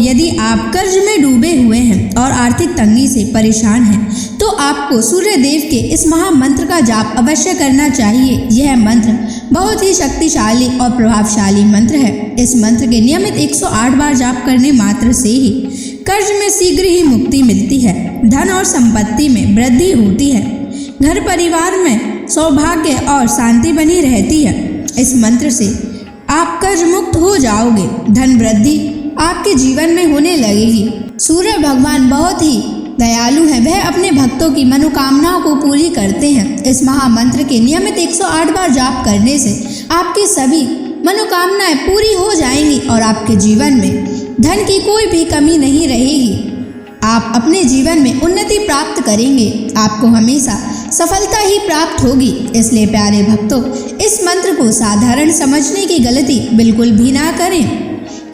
यदि आप कर्ज में डूबे हुए हैं और आर्थिक तंगी से परेशान हैं, तो आपको सूर्य देव के इस महामंत्र का जाप अवश्य करना चाहिए। यह मंत्र बहुत ही शक्तिशाली और प्रभावशाली मंत्र है। इस मंत्र के नियमित 108 बार जाप करने मात्र से ही कर्ज में शीघ्र ही मुक्ति मिलती है, धन और संपत्ति में वृद्धि होती है, घर परिवार में सौभाग्य और शांति बनी रहती है। इस मंत्र से आप कर्ज मुक्त हो जाओगे, धन वृद्धि आपके जीवन में होने लगेगी। सूर्य भगवान बहुत ही दयालु हैं, वह अपने भक्तों की मनोकामनाओं को पूरी करते हैं। इस महामंत्र के नियमित 108 बार जाप करने से आपकी सभी मनोकामनाएं पूरी हो जाएंगी और आपके जीवन में धन की कोई भी कमी नहीं रहेगी। आप अपने जीवन में उन्नति प्राप्त करेंगे, आपको हमेशा सफलता ही प्राप्त होगी। इसलिए प्यारे भक्तों, इस मंत्र को साधारण समझने की गलती बिल्कुल भी ना करें।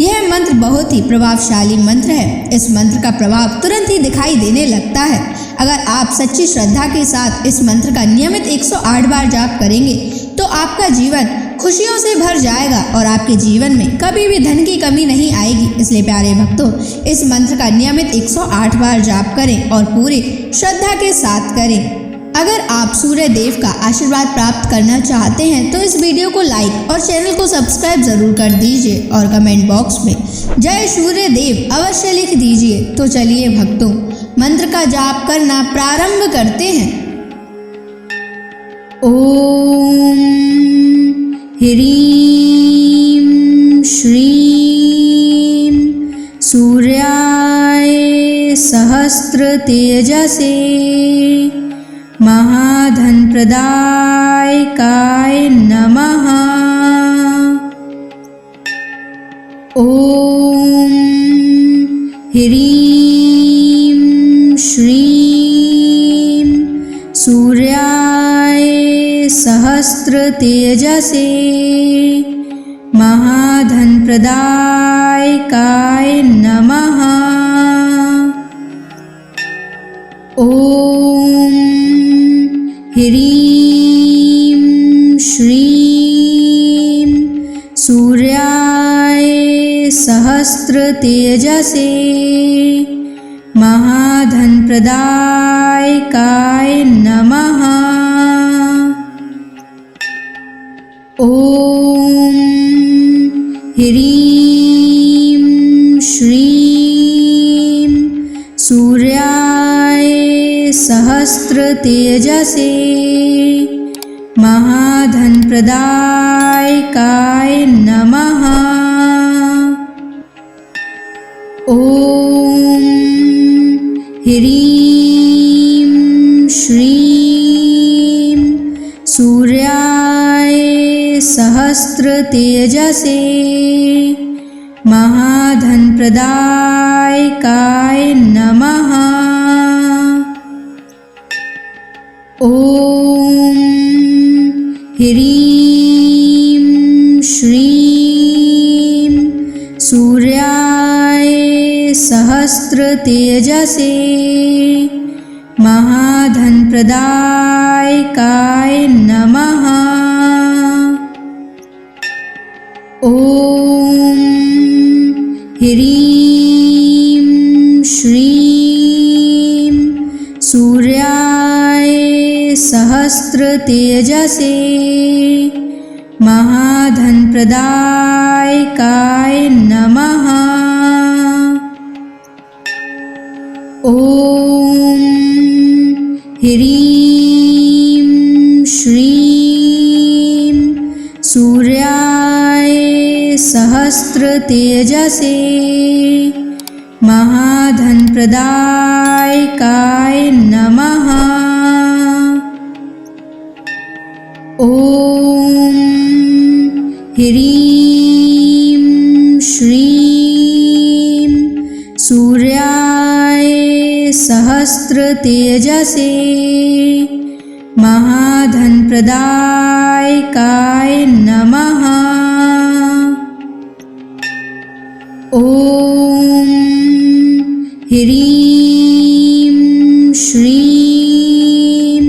यह मंत्र बहुत ही प्रभावशाली मंत्र है। इस मंत्र का प्रभाव तुरंत ही दिखाई देने लगता है। अगर आप सच्ची श्रद्धा के साथ इस मंत्र का नियमित 108 बार जाप करेंगे तो आपका जीवन खुशियों से भर जाएगा और आपके जीवन में कभी भी धन की कमी नहीं आएगी। इसलिए प्यारे भक्तों, इस मंत्र का नियमित 108 बार जाप करें और पूरी श्रद्धा के साथ करें। अगर आप सूर्य देव का आशीर्वाद प्राप्त करना चाहते हैं तो इस वीडियो को लाइक और चैनल को सब्सक्राइब जरूर कर दीजिए और कमेंट बॉक्स में जय सूर्य देव अवश्य लिख दीजिए। तो चलिए भक्तों, मंत्र का जाप करना प्रारंभ करते हैं। ओम ह्रीं श्रीं सूर्याय सहस्र तेजसे महाधन प्रदायकाय नमः। ओम ह्रीं श्रीं सूर्याय सहस्र तेजसे महाधन प्रदायकाय नमः। ओम ह्रीं श्रीं सूर्याय सहस्र तेजसे महाधन प्रदायकाय नमः। ओम ह्रीं श्रीं सूर्याय सहस्र तेजसे महाधन प्रदायकाय नमः। ओम ह्रीं श्रीं सूर्याय सहस्र तेजसे महाधन प्रदायकाय नमः। ओम ह्रीं श्रीं सूर्याय सहस्र तेजसे महाधन प्रदायकाय नमः। ओम ह्रीं श्रीं सूर्याय सहस्र तेजसे महाधन प्रदायकाय नमः। ओम ह्रीं श्रीं सूर्याय सहस्र तेजसे महाधन प्रदायकाय नमः। ओम ह्रीं श्रीं सूर्याय सहस्र तेजसे महाधन प्रदायकाय नमः। ओम ह्रीं श्रीं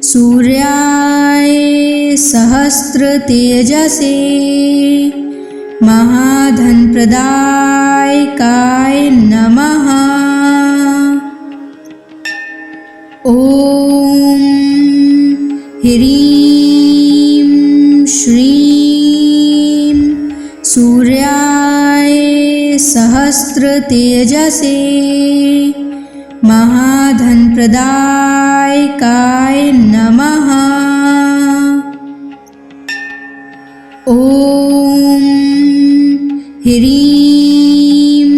सूर्याय सहस्र तेजसे महाधनप्रदायकाय नमः। ॐ ह्रीं श्रीं सूर्याय सहस्रतेजसे महाधनप्रदायकाय नमः। ॐ ह्रीं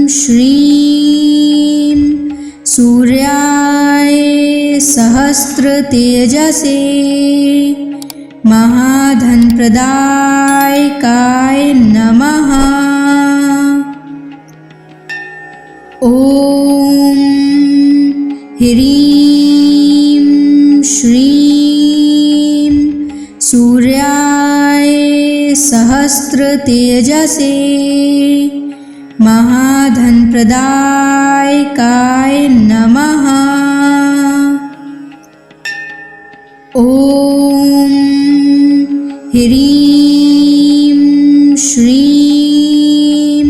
श्रीं सूर्याय सहस्रतेजसे महाधनप्रदायकाय नमः। ॐ ह्रीं श्रीं सूर्याय सहस्रतेजसे महाधनप्रदायकाय नमः। ॐ ह्रीं श्रीं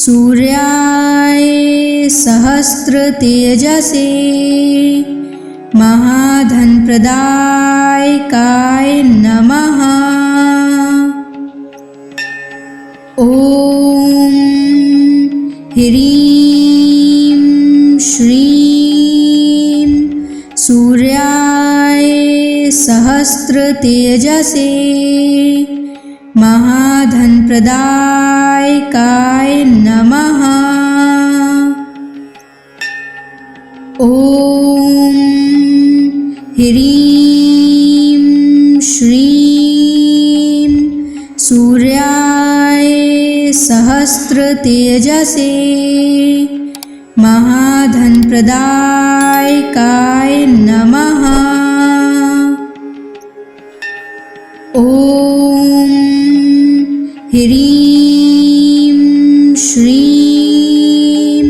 सूर्याय सहस्रतेजसे महाधनप्रदायकाय नमः। ॐ ह्रीं श्रीं सूर्याय सहस्रतेजसे महाधनप्रदायकाय नमः। ॐ ह्रीं श्रीं सूर्याय सहस्रतेजसे महाधनप्रदायकाय नमः। ॐ ह्रीं श्रीं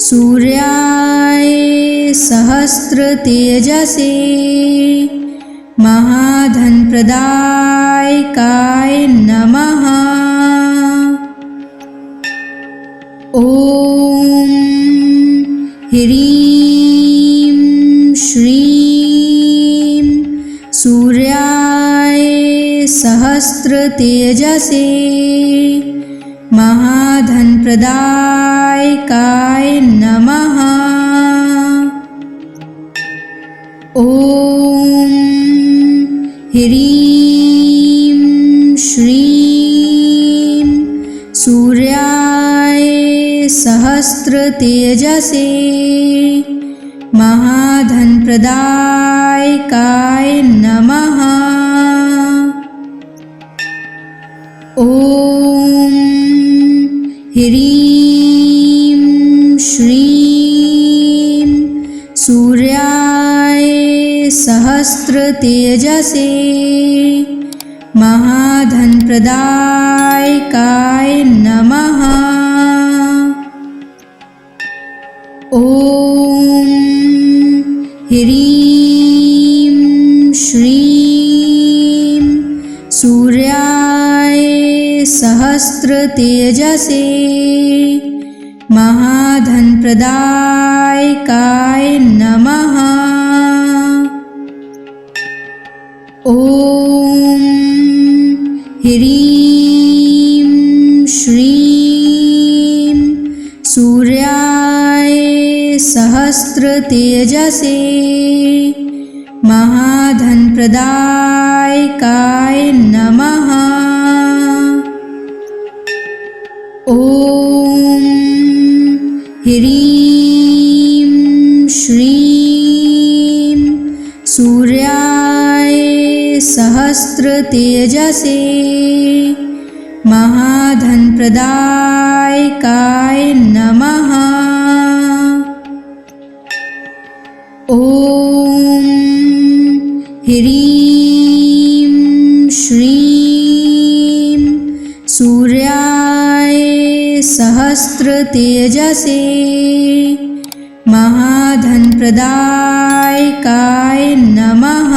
सूर्याय सहस्रतेजसे महाधनप्रदायकाय नमः। ॐ ह्रीं श्रीं सूर्याय सहस्रतेजसे महाधनप्रदायकाय नमः। ॐ ह्रीं श्रीं सूर्याय सहस्रतेजसे महाधनप्रदायकाय नमः। ॐ ह्रीं श्रीं सूर्याय सहस्रतेजसे महाधनप्रदायकाय नमः। ॐ ह्रीं श्रीं सूर्याय सहस्रतेजसे महाधनप्रदायकाय नमः। ॐ ह्रीं श्रीं सूर्याय सहस्रतेजसे महाधनप्रदायकाय नमः। ॐ ह्रीं श्रीं सूर्याय सहस्रतेजसे महाधनप्रदायकाय नमः। ॐ ह्रीं श्रीं सूर्याय सहस्रतेजसे महाधनप्रदायकाय नमः।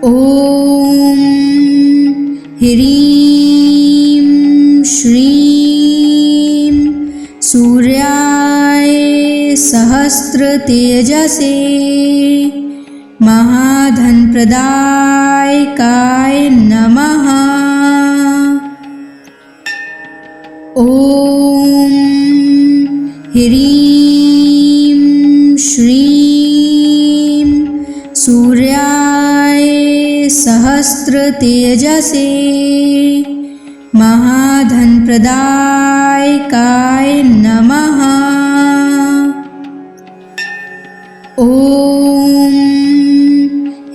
ॐ ह्रीं श्रीं सूर्याय सहस्रतेजसे महाधनप्रदायकाय नमः। ॐ ह्रीं श्रीं सूर्याय सहस्रतेजसे महाधनप्रदायकाय नमः। ॐ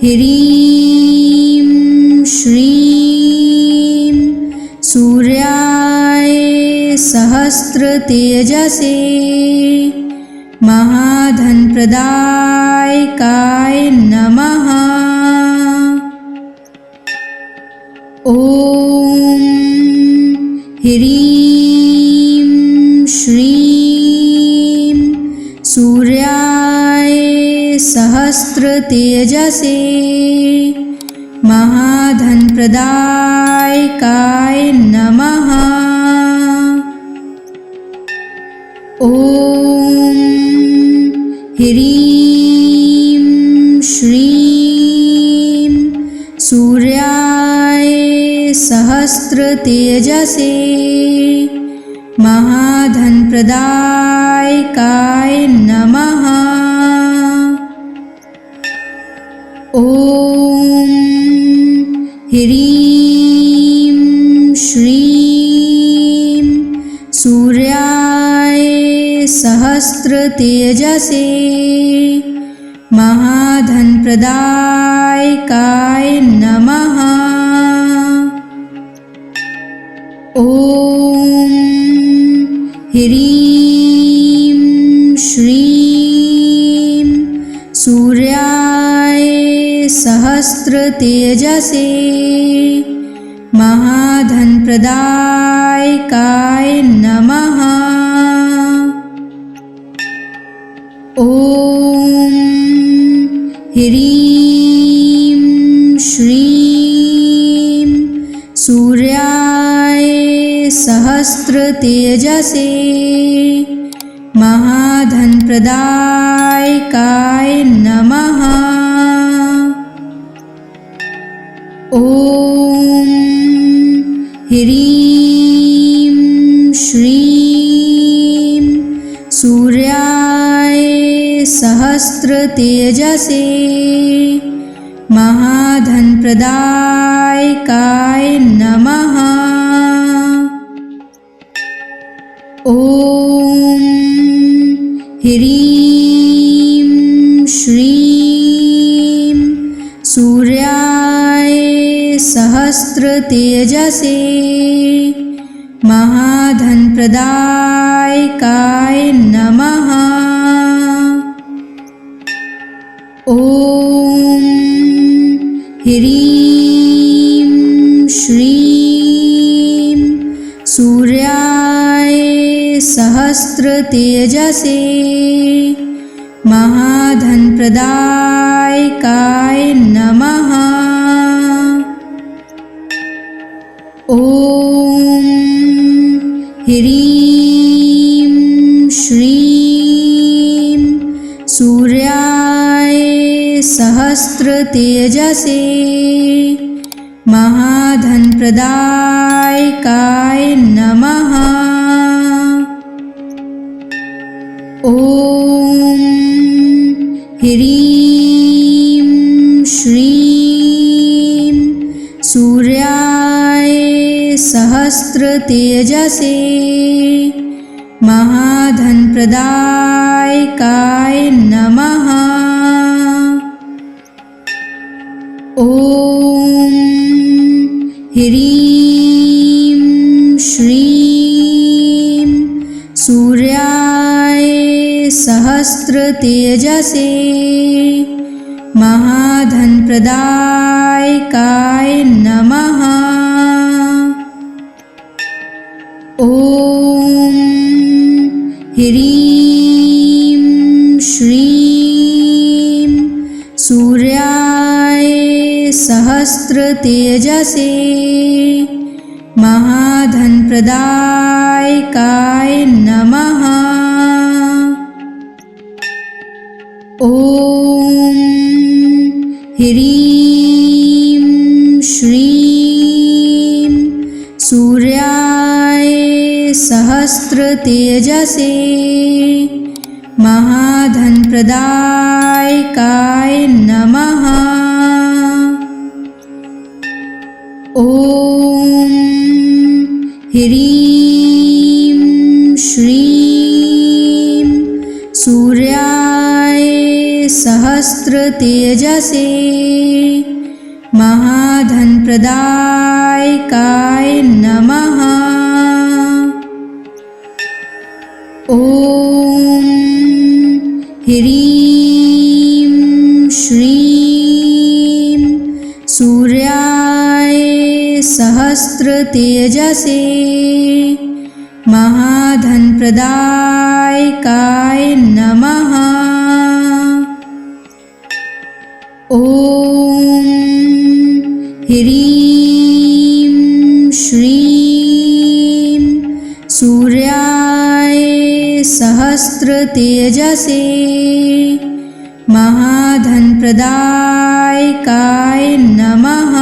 ह्रीं श्रीं सूर्याय सहस्रतेजसे महाधनप्रदायकाय नमः। ॐ ह्रीं श्रीं सूर्याय सहस्रतेजसे महाधनप्रदायकाय नमः। ॐ ह्रीं श्रीं सूर्याय सहस्रतेजसे महाधनप्रदायकाय नमः। ॐ ह्रीं श्रीं सूर्याय सहस्रतेजसे महाधनप्रदायकाय नमः। ॐ ह्रीं श्रीं सूर्याय सहस्रतेजसे महाधनप्रदायकाय नमः। ॐ ह्रीं श्रीं सूर्याय सहस्रतेजसे महाधनप्रदायकाय नमः। ॐ ह्रीं श्रीं सूर्याय सहस्रतेजसे महाधनप्रदायकाय नमः। ॐ ह्रीं श्रीं सूर्याय सहस्रतेजसे महाधनप्रदायकाय नमः। ॐ ह्रीं श्रीं सूर्याय सहस्रतेजसे महाधनप्रदायकाय नमः। ॐ ह्रीं श्रीं सूर्याय सहस्रतेजसे महाधनप्रदायकाय नमः। ॐ ह्रीं श्रीं सूर्याय सहस्रतेजसे महाधनप्रदायकाय नमः। ॐ ह्रीं श्रीं सूर्याय सहस्रतेजसे महाधनप्रदायकाय नमः। ॐ ह्रीं श्रीं सूर्याय सहस्त्रतेजसे महाधनप्रदायकाय नमः। ॐ ह्रीं श्रीं सूर्याय सहस्त्रतेजसे महाधनप्रदायकाय नमः। ॐ ह्रीं श्रीं सूर्याय सहस्त्रतेजसे महाधनप्रदायकाय नमः। ॐ ह्रीं श्रीं सूर्याय सहस्त्रतेजसे महाधनप्रदायकाय नमः। ॐ ह्रीं श्रीं सूर्याय सहस्त्रतेजसे महाधनप्रदायकाय नमः।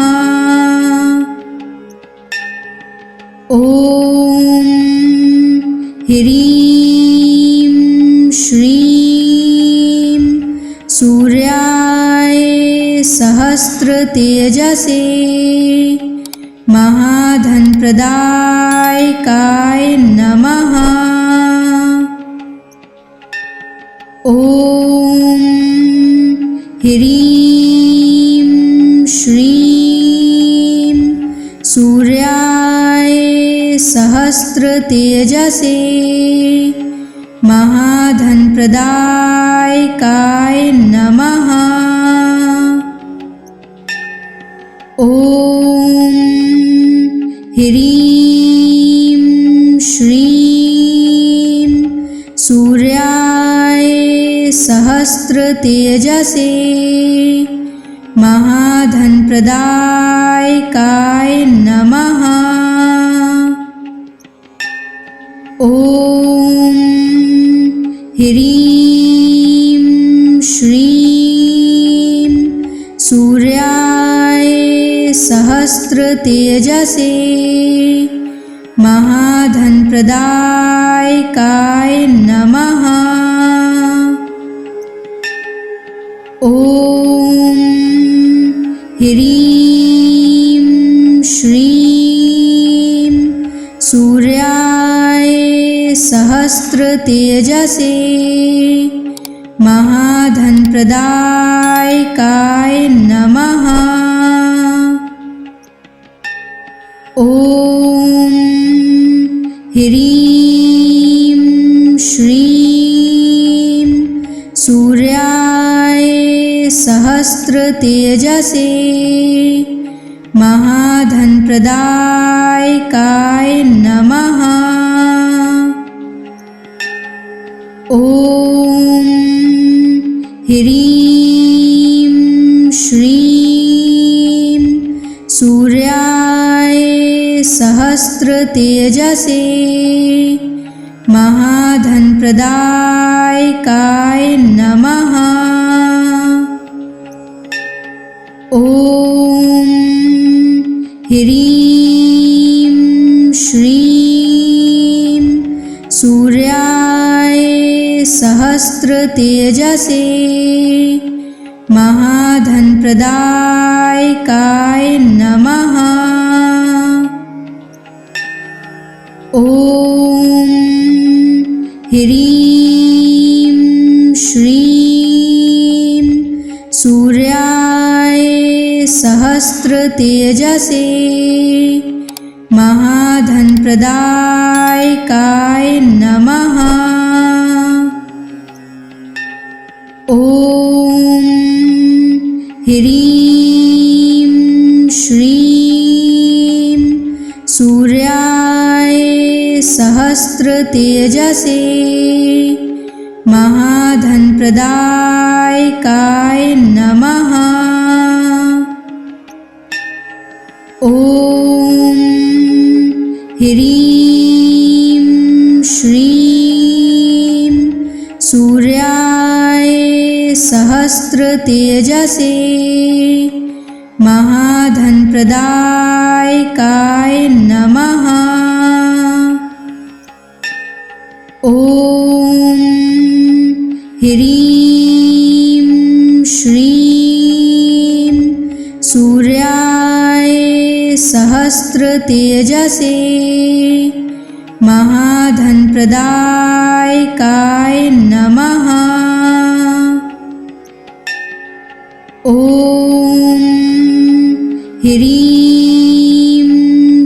ॐ ह्रीं श्रीं सूर्याय सहस्त्रतेजसे महाधनप्रदायकाय नमः। ॐ ह्रीं श्रीं सूर्याय सहस्त्रतेजसे महाधनप्रदायकाय नमः। ॐ ह्रीं श्रीं सूर्याय सहस्त्रतेजसे महाधनप्रदायकाय नमः। ॐ ह्रीं श्रीं सूर्याय सहस्त्रतेजसे महाधनप्रदायकाय नमः। ॐ ह्रीं श्रीं सूर्याय सहस्त्रतेजसे महाधनप्रदायकाय नमः। ॐ ह्रीं श्रीं सूर्याय सहस्त्रतेजसे महाधनप्रदायकाय नमः। ॐ ह्रीं श्रीं सूर्याय सहस्त्रतेजसे महाधनप्रदायकाय नमः। ॐ ह्रीं श्रीं सूर्याय सहस्त्रतेजसे महाधनप्रदायकाय नमः। ॐ ह्रीं श्रीं सूर्याय सहस्त्रतेजसे महाधनप्रदायकाय नमः। ॐ ह्रीं श्रीं सूर्याय सहस्त्रतेजसे महाधनप्रदायकाय नमः। सहस्रतेजसे महाधनप्रदायकाय नमः। ॐ ह्रीं श्रीं सूर्याय सहस्रतेजसे महाधनप्रदायकाय नमः। ॐ ह्रीं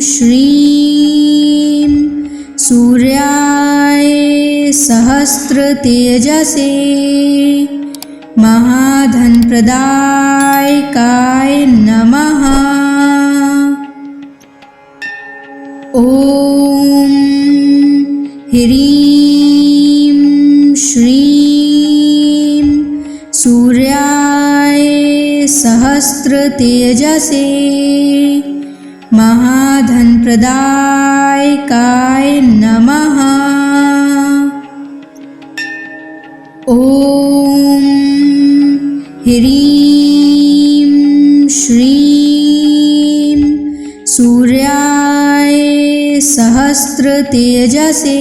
श्रीं सूर्याय सहस्रतेजसे महाधनप्रदायकाय नमः। ॐ ह्रीं श्रीं सूर्याय सहस्रतेजसे महाधनप्रदायकाय नमः। ॐ ह्रीं श्रीं सूर्याय सहस्रतेजसे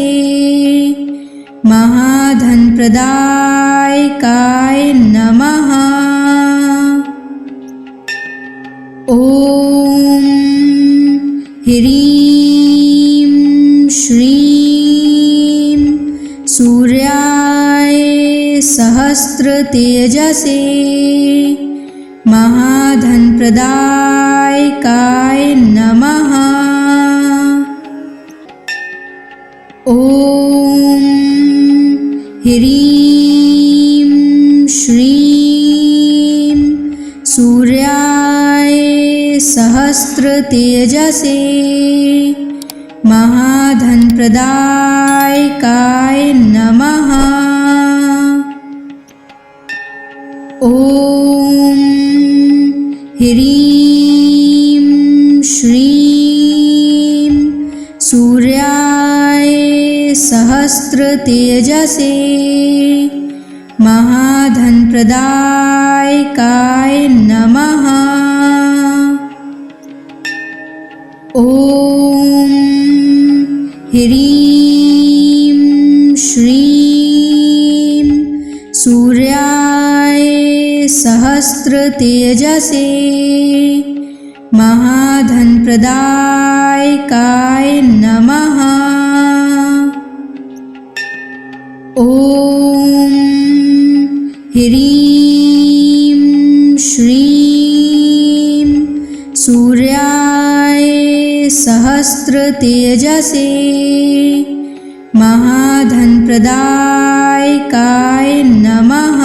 महाधनप्रदायकाय नमः। ॐ ह्रीं श्रीं सूर्याय सहस्रतेजसे महाधनप्रदायकाय नमः। ॐ ह्रीं श्रीं सूर्याय सहस्रतेजसे महाधनप्रदायकाय नमः। ॐ ह्रीं श्रीं सूर्याय सहस्रतेजसे महाधनप्रदायकाय नमः। ॐ ह्रीं श्रीं सूर्याय सहस्रतेजसे महाधनप्रदायकाय नमः। ॐ ह्रीं श्रीं सूर्याय सहस्रतेजसे महाधनप्रदायकाय नमः।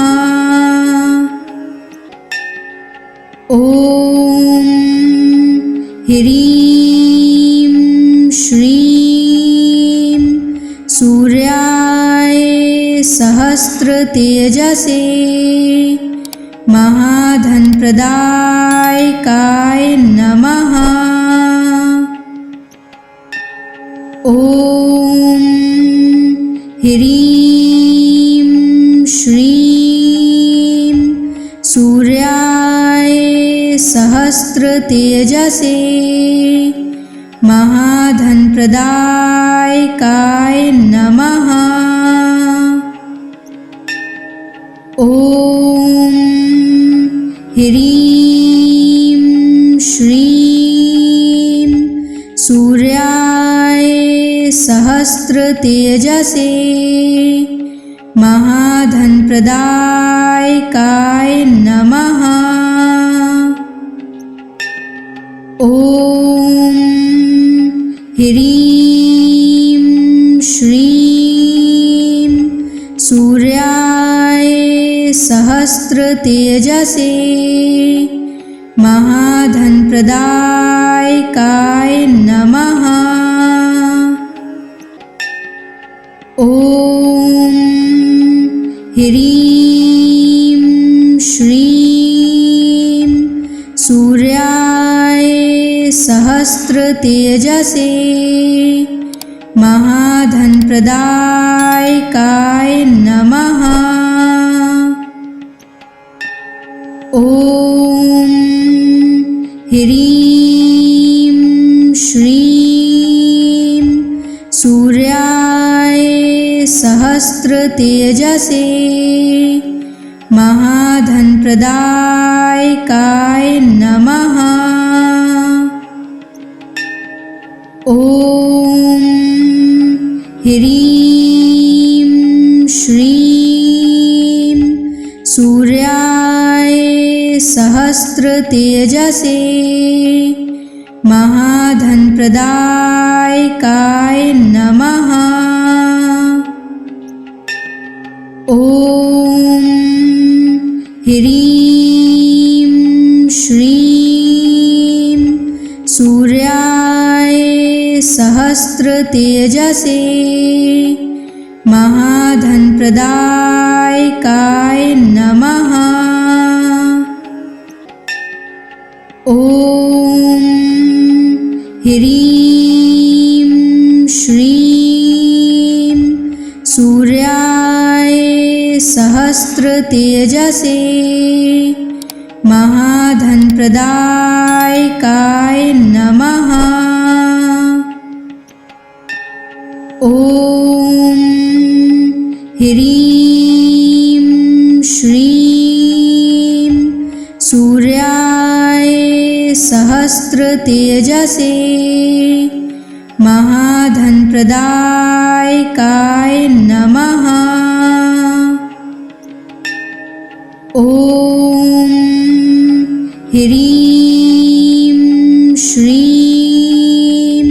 ॐ ह्रीं श्रीं सूर्याय सहस्रतेजसे महाधनप्रदायकाय नमः। ॐ ह्रीं श्रीं सूर्याय सहस्रतेजसे महाधनप्रदायकाय नमः। ॐ ह्रीं श्रीं सूर्याय सहस्रतेजसे महाधनप्रदायकाय नमः। ॐ ह्रीं श्रीं सूर्याय सहस्रतेजसे महाधनप्रदायकाय नमः। ॐ ह्रीं श्रीं सूर्याय सहस्रतेजसे महाधनप्रदायकाय नमः। ॐ ह्रीं श्रीं सूर्याय सहस्रतेजसे महाधनप्रदायकाय नमः। ॐ ह्रीं श्रीं सूर्याय सहस्रतेजसे महाधनप्रदायकाय नमः। ॐ ह्रीं श्रीं सूर्याय सहस्रतेजसे महाधनप्रदायकाय नमः। ॐ ह्रीं श्रीं सूर्याय सहस्रतेजसे महाधनप्रदायकाय नमः। ॐ ह्रीं श्रीं सूर्याय सहस्रतेजसे महाधनप्रदायकाय नमः। ॐ ह्रीं श्रीं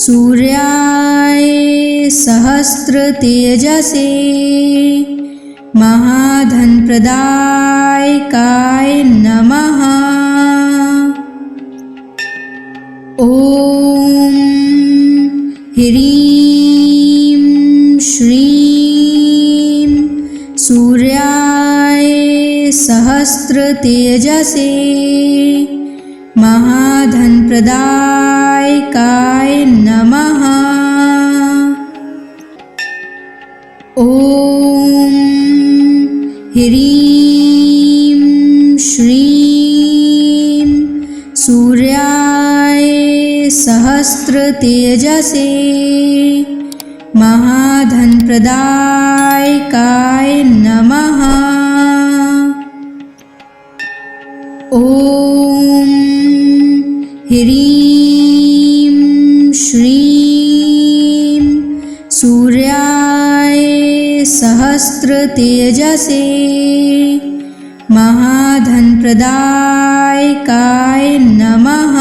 सूर्याय सहस्रतेजसे महाधनप्रदायकाय नमः। ॐ ह्रीं श्रीं सूर्याय सहस्रतेजसे महाधनप्रदायकाय नमः। ॐ ह्रीं श्रीं सूर्याय सहस्रतेजसे महाधनप्रदायकाय नमः। ॐ ह्रीं श्रीं सूर्याय सहस्रतेजसे महाधनप्रदायकाय नमः।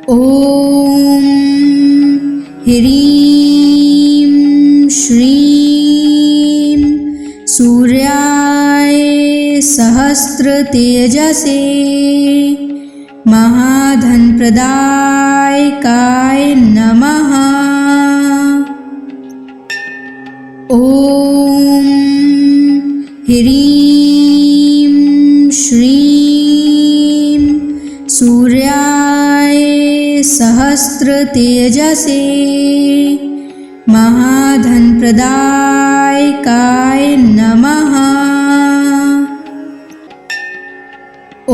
ॐ ह्रीं श्रीं सूर्याय सहस्रतेजसे महाधनप्रदायकाय नमः। ॐ ह्रीं श्रीं सूर्याय सहस्रतेजसे महाधनप्रदायकाय नमः। ॐ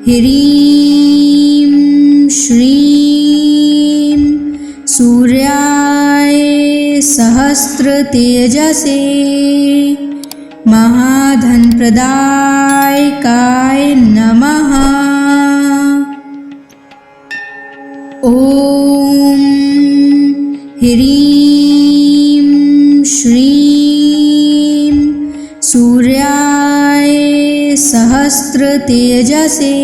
ह्रीं श्रीं सूर्याय सहस्रतेजसे महाधनप्रदायकाय नमः। ॐ ह्रीं श्रीं सूर्याय सहस्रतेजसे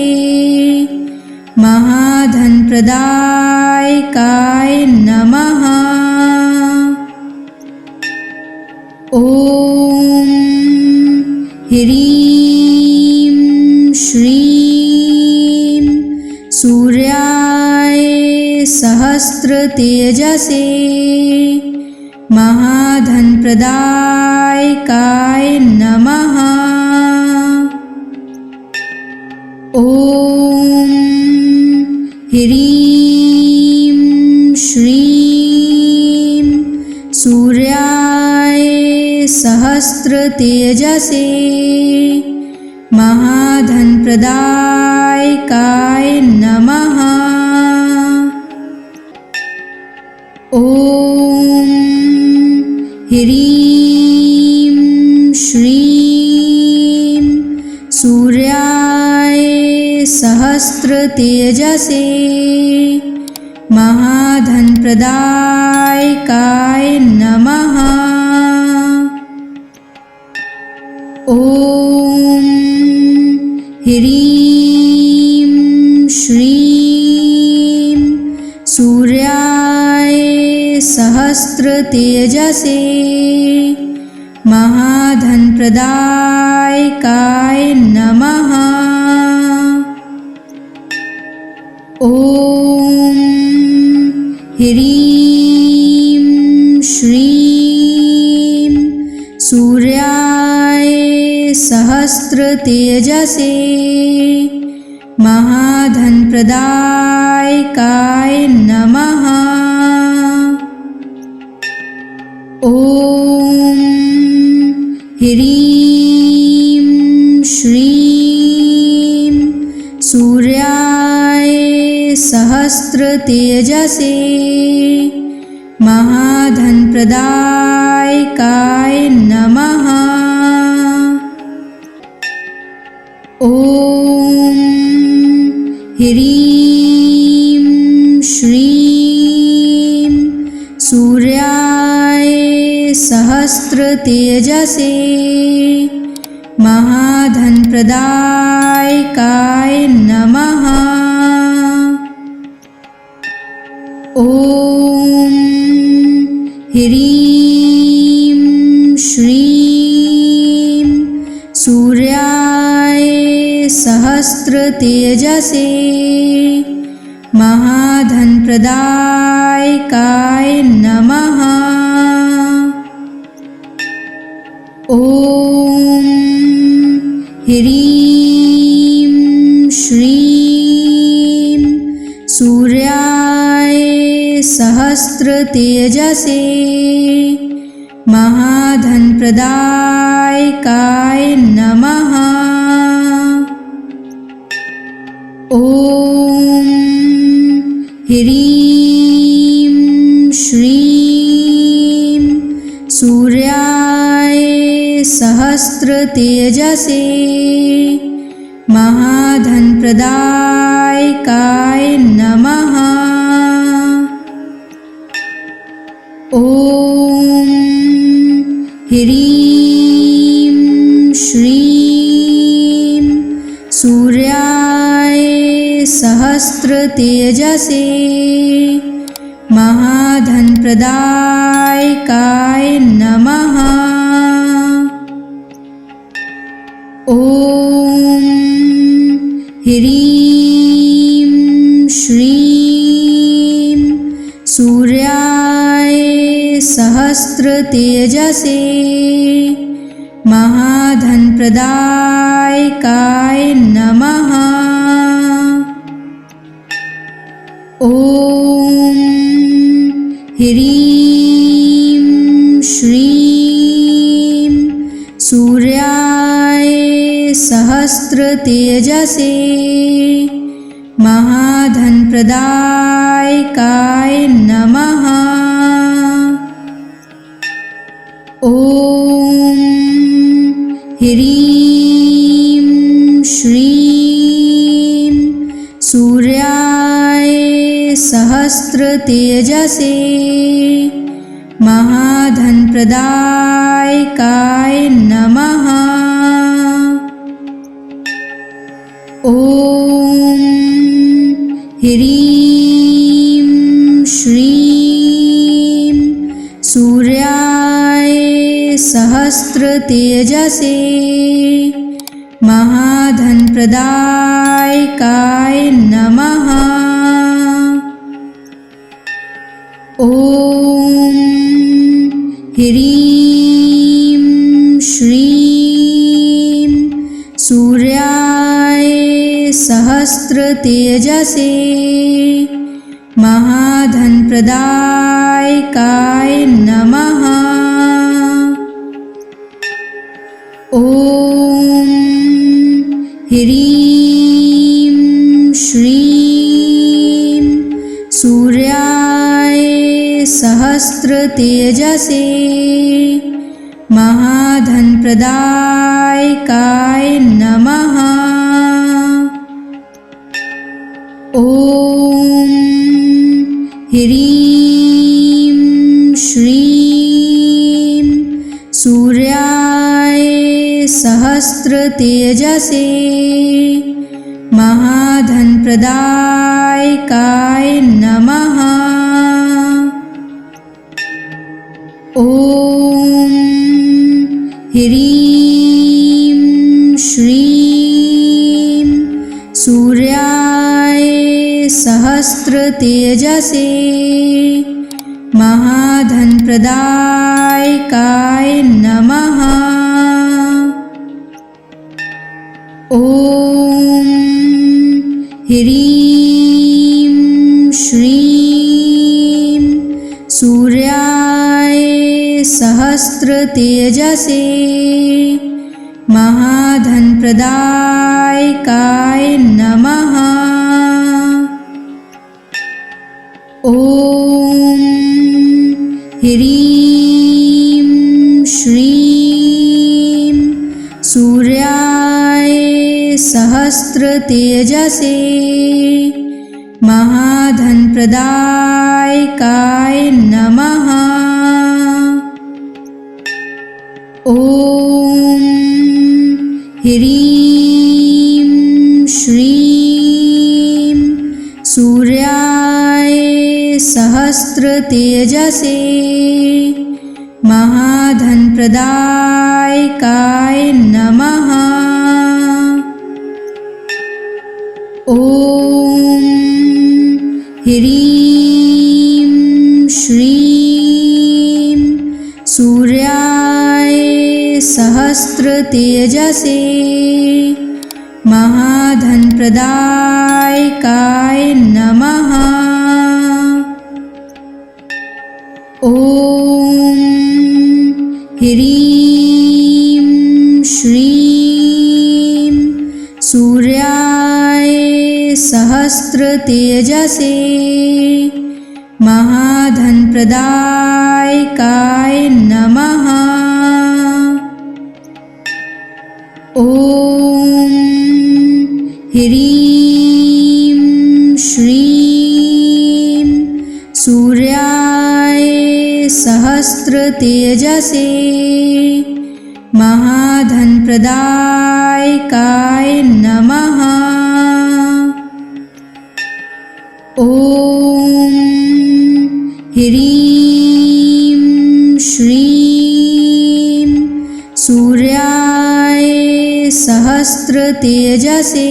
महाधनप्रदायकाय नमः। ॐ ह्रीं श्रीं सूर्याय सहस्रतेजसे महाधनप्रदायकाय नमः। ॐ ह्रीं श्रीं सूर्याय सहस्रतेजसे महाधनप्रदायकाय नमः। ॐ ह्रीं श्रीं सूर्याय सहस्रतेजसे महाधनप्रदायकाय नमः। ॐ ह्रीं श्रीं सूर्याय सहस्रतेजसे महाधनप्रदायकाय नमः। ॐ ह्रीं श्रीं सूर्याय सहस्रतेजसे महाधनप्रदायकाय नमः। ॐ ह्रीं श्रीं सूर्याय सहस्रतेजसे महाधनप्रदायकाय नमः। ॐ ह्रीं श्रीं सूर्याय सहस्रतेजसे महाधनप्रदायकाय नमः। ॐ ह्रीं श्रीं सूर्याय सहस्रतेजसे महाधनप्रदायकाय नमः। ॐ ह्रीं श्रीं सूर्याय सहस्रतेजसे महाधनप्रदायकाय नमः। ॐ ह्रीं श्रीं सूर्याय सहस्रतेजसे महाधनप्रदायकाय नमः। ॐ ह्रीं श्रीं सूर्याय सहस्रतेजसे महाधनप्रदायकाय नमः। ॐ ह्रीं श्रीं सूर्याय सहस्रतेजसे महाधनप्रदायकाय नमः। ॐ ह्रीं श्रीं सूर्याय सहस्रतेजसे महाधनप्रदायकाय नमः। ॐ ह्रीं श्रीं सूर्याय सहस्रतेजसे महाधनप्रदायकाय नमः। ॐ ह्रीं श्रीं सूर्याय सहस्रतेजसे महाधनप्रदायकाय नमः। ॐ ह्रीं श्रीं सूर्याय सहस्रतेजसे महाधनप्रदायकाय नमः। ॐ ह्रीं श्रीं सूर्याय सहस्रतेजसे महाधनप्रदायकाय नमः। ॐ ह्रीं श्रीं सूर्याय सहस्रतेजसे महाधनप्रदायकाय नमः। ॐ ह्रीं श्रीं सूर्याय सहस्रतेजसे महाधनप्रदायकाय नमः। ॐ ह्रीं श्रीं सूर्याय सहस्रतेजसे महाधनप्रदायकाय नमः। ॐ ह्रीं श्रीं सूर्याय सहस्रतेजसे महाधनप्रदायकाय नमः। ॐ ह्रीं श्रीं सूर्याय सहस्रतेजसे महाधनप्रदायकाय नमः। ॐ ह्रीं श्रीं सूर्याय सहस्रतेजसे महाधनप्रदायकाय नमः। ॐ ह्रीं श्रीं सूर्याय सहस्रतेजसे महाधनप्रदायकाय नमः। ॐ ह्रीं श्रीं सूर्याय सहस्रतेजसे महाधनप्रदायकाय नमः। ॐ ह्रीं श्रीं सूर्याय सहस्रतेजसे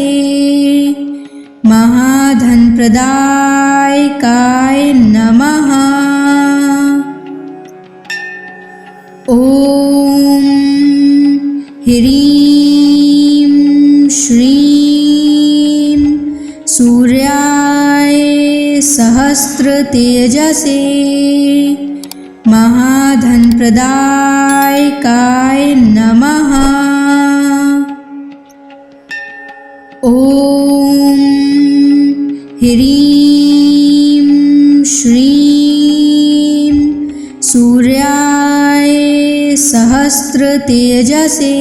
महाधनप्रदायकाय नमः। ॐ ह्रीं श्रीं सूर्याय सहस्रतेजसे महाधनप्रदायकाय नमः। ॐ ह्रीं श्रीं सूर्याय सहस्रतेजसे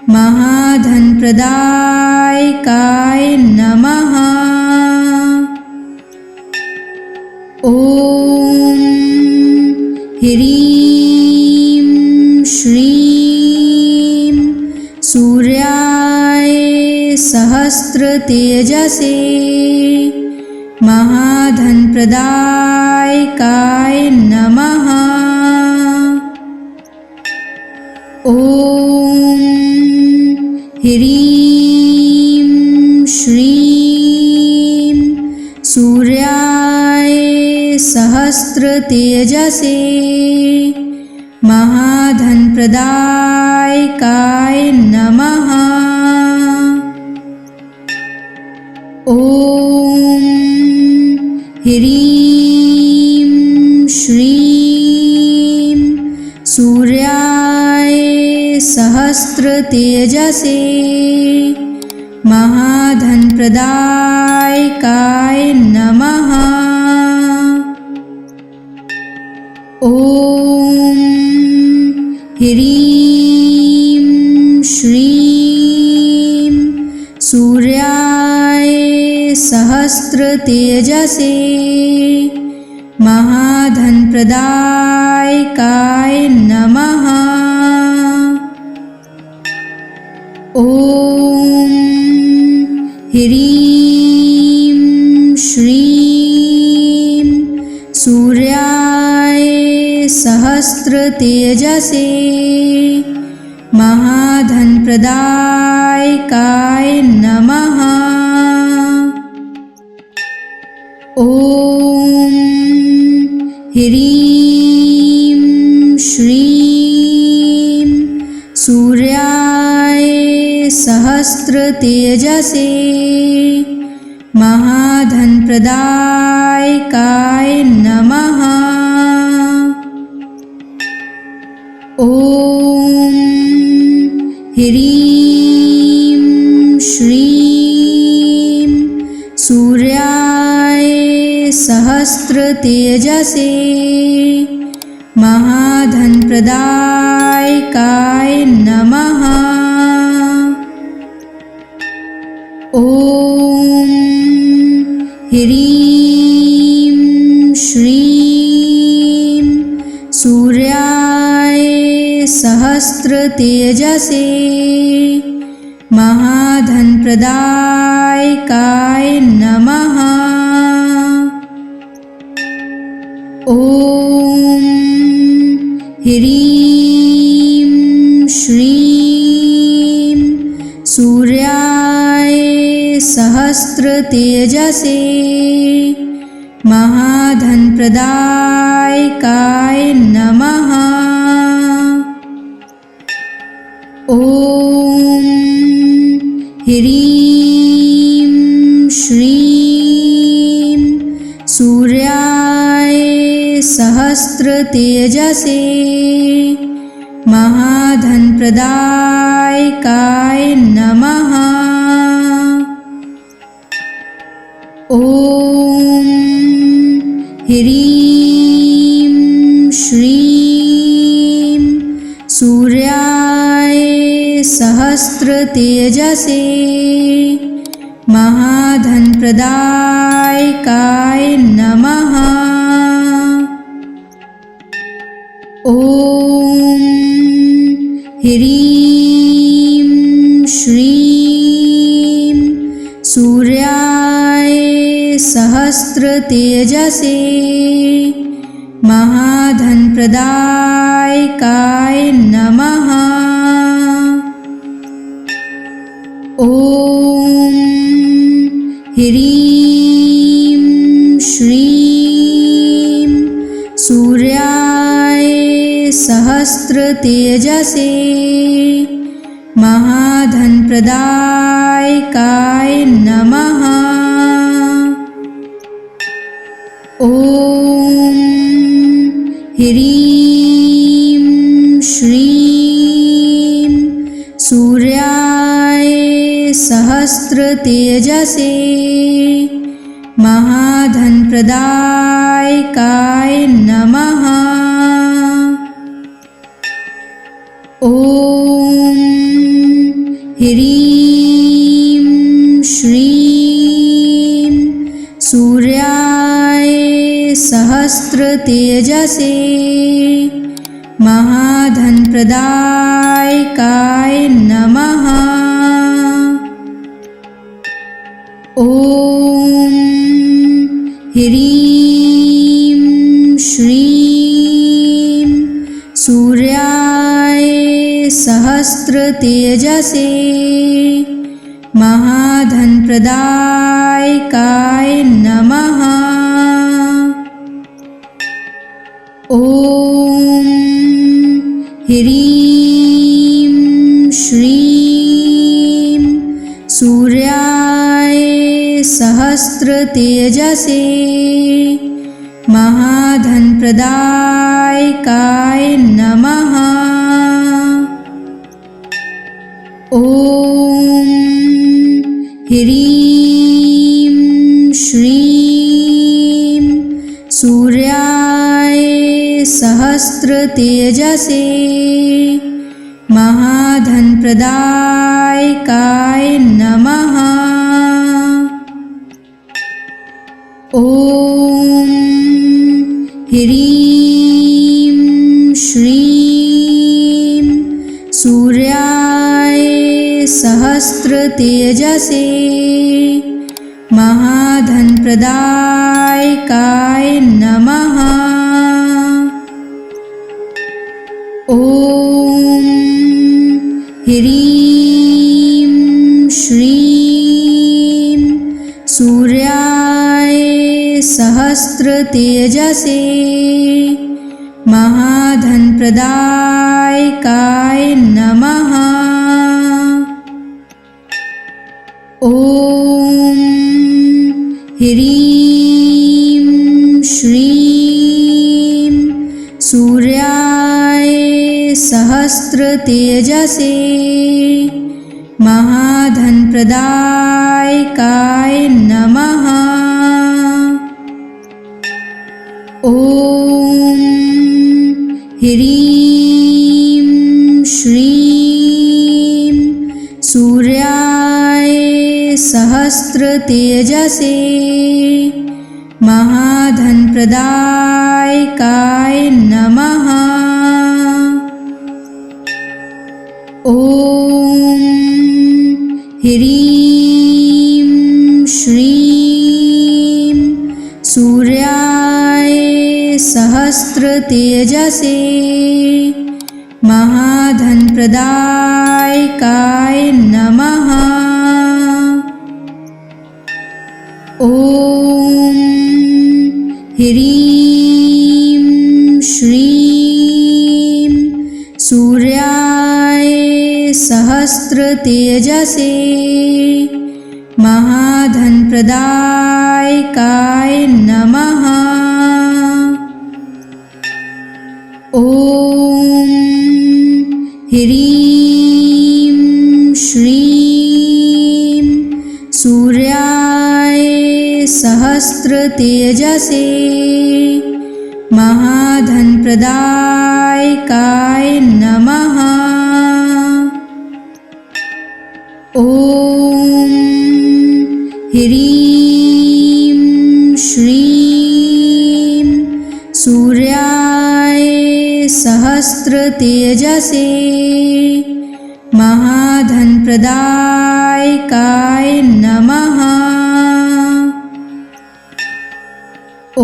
महाधनप्रदायकाय नमः। ॐ ह्रीं श्रीं सूर्याय सहस्रतेजसे महाधनप्रदायकाय नमः। ॐ ह्रीं श्रीं सूर्याय सहस्रतेजसे महाधनप्रदायकाय नमः। ॐ ह्रीं श्रीं सूर्याय सहस्रतेजसे महाधनप्रदायकाय नमः। ॐ ह्रीं श्रीं सूर्याय सहस्रतेजसे महाधनप्रदायकाय नमः। ॐ ह्रीं श्रीं सूर्याय सहस्रतेजसे महाधनप्रदायकाय नमः। ॐ ह्रीं श्रीं सूर्याय सहस्रतेजसे महाधनप्रदायकाय नमः। ॐ ह्रीं श्रीं सूर्याय सहस्रतेजसे महाधनप्रदायकाय नमः। ॐ ह्रीं श्रीं सूर्याय सहस्रतेजसे महाधनप्रदायकाय नमः। ॐ ह्रीं श्रीं सूर्याय सहस्रतेजसे महाधनप्रदायकाय नमः। ॐ ह्रीं श्रीं सूर्याय सहस्रतेजसे महाधनप्रदायकाय नमः। ॐ ह्रीं श्रीं सूर्याय सहस्रतेजसे महाधनप्रदायकाय नमः। ॐ ह्रीं श्रीं सूर्याय सहस्रतेजसे महाधनप्रदायकाय नमः। ॐ ह्रीं श्रीं सूर्याय सहस्रतेजसे महाधनप्रदायकाय नमः। ॐ ह्रीं श्रीं सूर्याय सहस्रतेजसे महाधनप्रदायकाय नमः। ॐ ह्रीं श्रीं सूर्याय सहस्रतेजसे महाधनप्रदायकाय नमः। ॐ ह्रीं श्रीं सूर्याय सहस्रतेजसे महाधनप्रदायकाय नमः। ॐ ह्रीं श्रीं सूर्याय सहस्रतेजसे महाधनप्रदायकाय नमः। ॐ ह्रीं श्रीं सूर्याय सहस्रतेजसे महाधनप्रदायकाय नमः। ॐ ह्रीं श्रीं सूर्याय सहस्रतेजसे महाधनप्रदायकाय नमः। ॐ ह्रीं श्रीं सूर्याय सहस्रतेजसे महाधनप्रदायकाय नमः। ॐ ह्रीं श्रीं सूर्याय सहस्रतेजसे महाधनप्रदायकाय नमः। ॐ ह्रीं श्रीं सूर्याय सहस्रतेजसे महाधनप्रदायकाय नमः। ॐ ह्रीं श्रीं सूर्याय सहस्रतेजसे महाधनप्रदायकाय नमः। ॐ ह्रीं श्रीं सूर्याय सहस्रतेजसे महाधनप्रदायकाय नमः। ॐ ह्रीं श्रीं सूर्याय सहस्रतेजसे महाधनप्रदायकाय नमः। ॐ ह्रीं श्रीं सूर्याय सहस्रतेजसे महाधनप्रदायकाय नमः। ॐ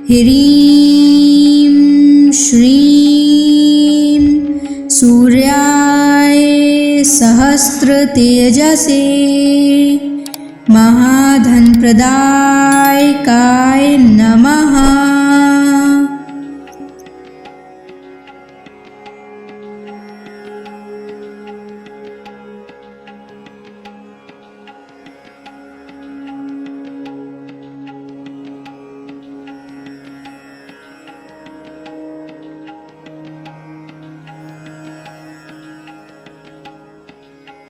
ह्रीं श्रीं सूर्याय सहस्रतेजसे महाधनप्रदायकाय नमः।